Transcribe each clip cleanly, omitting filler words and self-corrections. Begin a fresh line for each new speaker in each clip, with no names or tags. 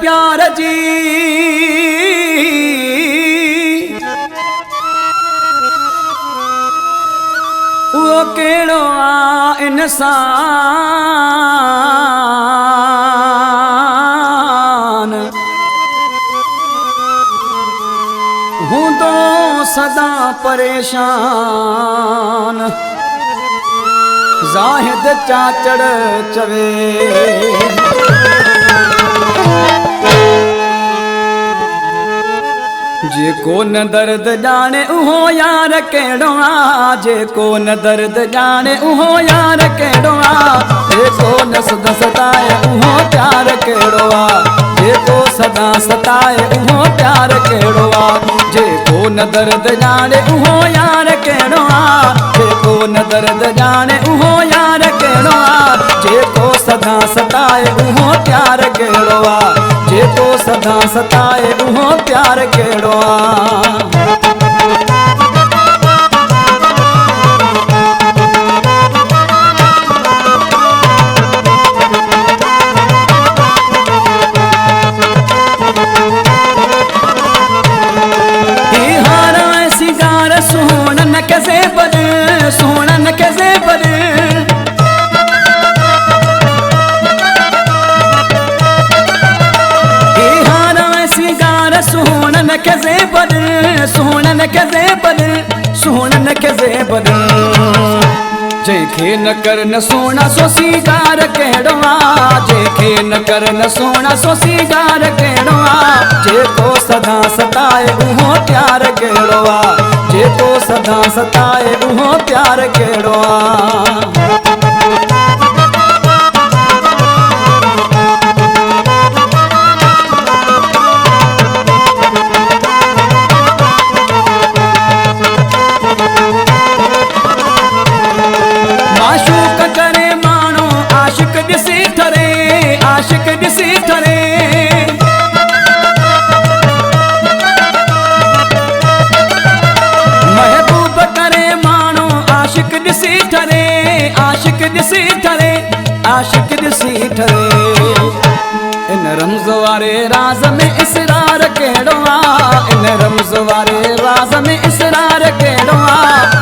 प्यार जी वो केड़ो आ इंसान हूँ तो सदा परेशान जाहिद चाचड़ चवे जेको न दर्द जाने उहो यार केड़ो आ जेको न दर्द जाने उहो यार केड़ो आ जेको न सदा सताए उहो प्यार केड़ो आ जेको सदा सताए उहो प्यार केड़ो आ जेको न दर्द जाने उहो यार केड़ो आ जेको न दर्द जाने उहो यार केड़ो आ जेको सदा सताए उहो प्यार केड़ो आ जेको सदा सताए उहो प्यार केड़ो आ सोनन के ज़ेवर सिंगार सोनन के ज़ेवर सोनन के ज़ेवर सोनन के ज़ेवर जेके न कर न सोना सो सिंगार केड़ो आ जेके न कर न सोना सो सिंगार केड़ो आ जेको सदा सताए उहो प्यार केड़ो आ जेको सदा सताए उहो प्यार केड़ो आ माशूक करे मानो आशिक दिसी ठरे आशिक दिसी ठरे महबूब करे मानो आशिक दिसी ठरे आशिक दिसी ठरे आशिक दिसी ठरे इन रमज़ वारे राज में इसरार केड़ो आ इन रमज़ वारे राज में इसरार केड़ो आ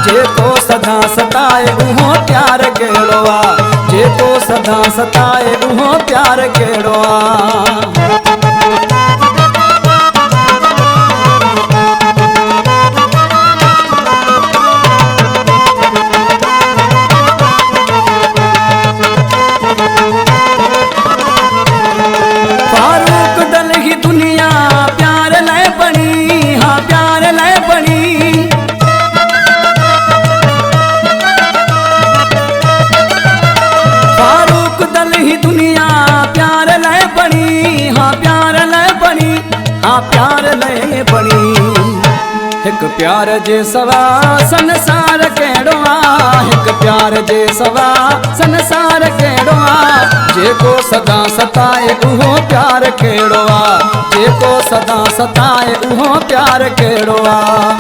जेको सदा सताए उहो प्यार केड़ो आ जेको सदा सताए उहो प्यार केड़ो आ फारूक दल ही दुनिया प्यार लय बनी हाँ प्यार लय बनी फारूक दल ही दुनिया प्यार लय बनी हाँ प्यार लय बनी हाँ प्यार लय बनी एक प्यार जे सवा संसार केड़ो आ एक प्यार जे सवा संसार केड़ो आ जेको सदा सताए उहो प्यार केड़ो आ जेको सदा सताए उहो प्यार केड़ो आ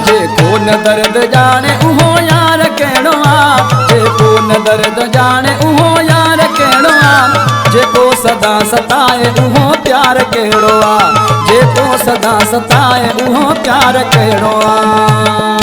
जेको न दर्द जाने उहो यार केड़ो आ जेको न दर्द जाने उहो यार केड़ो आ जेको सदा सताए उहो प्यार केड़ो आ जेको सदा सताए उहो प्यार केड़ो आ।